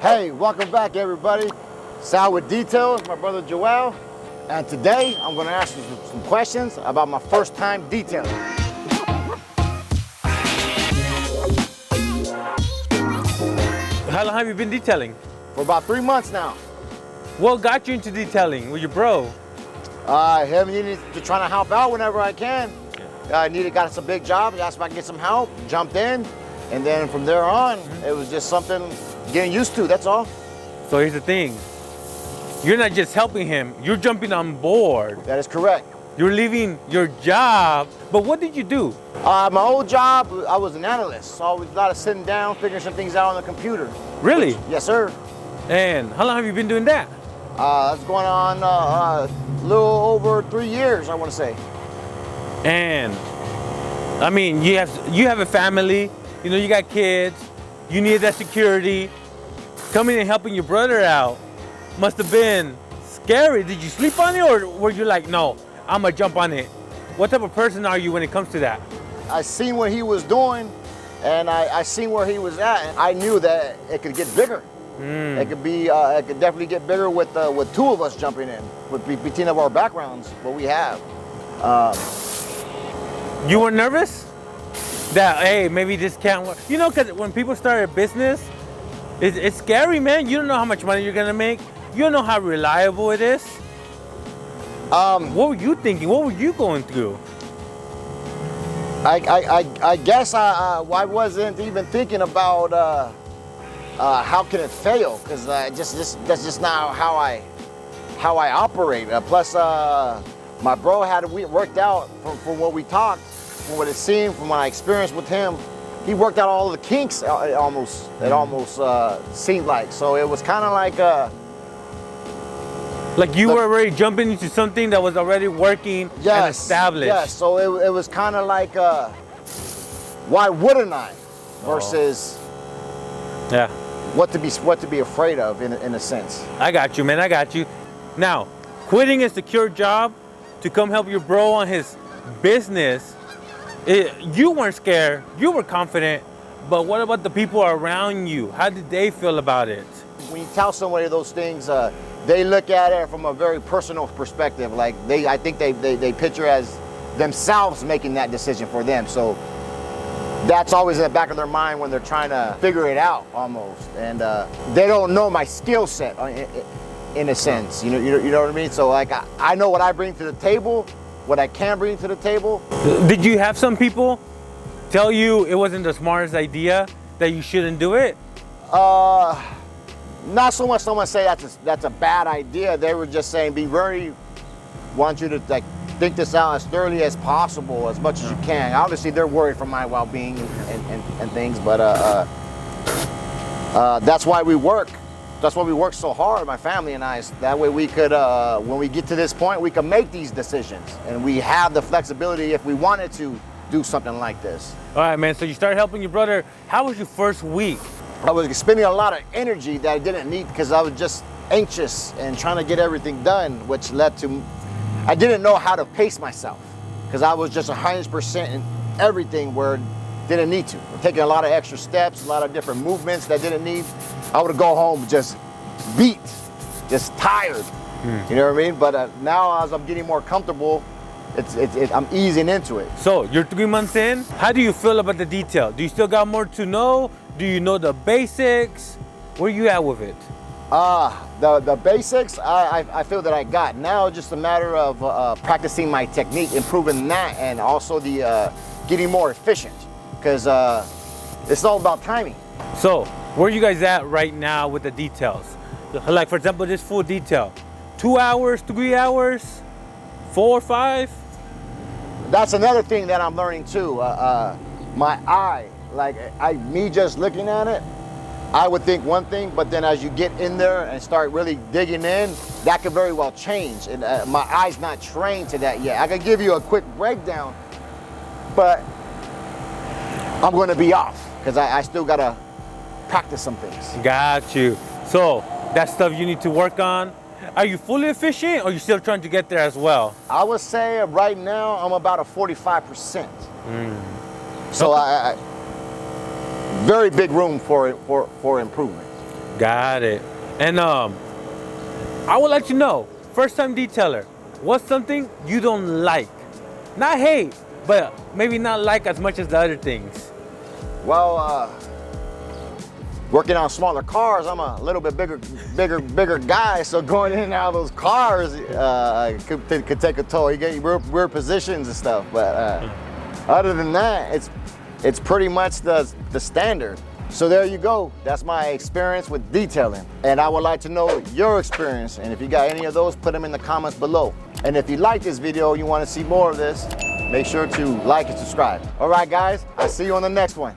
Hey, welcome back everybody. Sal with Details, my brother Joel. And today I'm gonna ask you some questions about my first time detailing. How long have you been detailing? For about 3 months now. What got you into detailing with your bro? I have needed to try to help out whenever I can. Got some big jobs, asked if I could get some help, jumped in, and then from there on, it was just something getting used to, that's all. So here's the thing. You're not just helping him, you're jumping on board. That is correct. You're leaving your job. But what did you do? My old job, I was an analyst, so I was a lot of sitting down, figuring some things out on the computer. Really? Yes, sir. And how long have you been doing that? That's going on a little over 3 years, I want to say. And I mean, you have a family, you got kids, you need that security. Coming and helping your brother out must have been scary. Did you sleep on it, or were you like, no, I'm gonna jump on it? What type of person are you when it comes to that? I seen what he was doing, and I seen where he was at, and I knew that it could get bigger. It could definitely get bigger with two of us jumping in, between of our backgrounds, what we have. You were nervous that, hey, maybe this can't work? Because when people start a business, it's scary, man. You don't know how much money you're gonna make. You don't know how reliable it is. What were you thinking? What were you going through? I guess I wasn't even thinking about how can it fail, because that's just not how I operate. Plus, my bro had worked out from what we talked, from what it seemed, from what I experienced with him. He worked out all of the kinks. It almost seemed like. So it was kind of like you were already jumping into something that was already working and established. Yes. So it was kind of like, why wouldn't I? Versus what to be afraid of in a sense. I got you, man. I got you. Now, quitting a secure job to come help your bro on his business, you weren't scared, you were confident, but what about the people around you? How did they feel about it? When you tell somebody those things, they look at it from a very personal perspective. Like I think they picture as themselves making that decision for them. So that's always in the back of their mind when they're trying to figure it out almost. And they don't know my skill set in a sense, you know what I mean? So like I know what I bring to the table, what I can bring to the table. Did you have some people tell you it wasn't the smartest idea, that you shouldn't do it? Not so much someone say that's a bad idea. They were just saying want you to think this out as thoroughly as possible, as much as you can. Obviously they're worried for my well-being and things, but that's why we work. That's why we work so hard, my family and I. That way we could, when we get to this point, we can make these decisions. And we have the flexibility if we wanted to do something like this. All right, man, so you started helping your brother. How was your first week? I was spending a lot of energy that I didn't need because I was just anxious and trying to get everything done, which led to, I didn't know how to pace myself because I was just 100% in everything where didn't need to. Taking a lot of extra steps, a lot of different movements that didn't need. I would go home just beat, just tired. You know what I mean? But now as I'm getting more comfortable, I'm easing into it. So you're 3 months in. How do you feel about the detail? Do you still got more to know? Do you know the basics? Where you at with it? The basics, I feel that I got. Now just a matter of practicing my technique, improving that, and also the getting more efficient. Because it's all about timing. So, where are you guys at right now with the details? Like, for example, this full detail. 2 hours, 3 hours, 4, 5? That's another thing that I'm learning too. My eye, me just looking at it, I would think one thing, but then as you get in there and start really digging in, that could very well change. And my eye's not trained to that yet. I could give you a quick breakdown, but I'm going to be off because I still got to practice some things. Got you. So that's stuff you need to work on. Are you fully efficient, or are you still trying to get there as well? I would say right now I'm about a 45%. So I very big room for improvement. Got it. And I would let you know, first time detailer, what's something you don't like? Not hate, but maybe not like as much as the other things. Well, working on smaller cars, I'm a little bit bigger guy, so going in and out of those cars could take a toll. You get weird positions and stuff, but other than that, it's pretty much the standard. So there you go. That's my experience with detailing. And I would like to know your experience. And if you got any of those, put them in the comments below. And if you like this video, you want to see more of this, make sure to like and subscribe. All right, guys, I'll see you on the next one.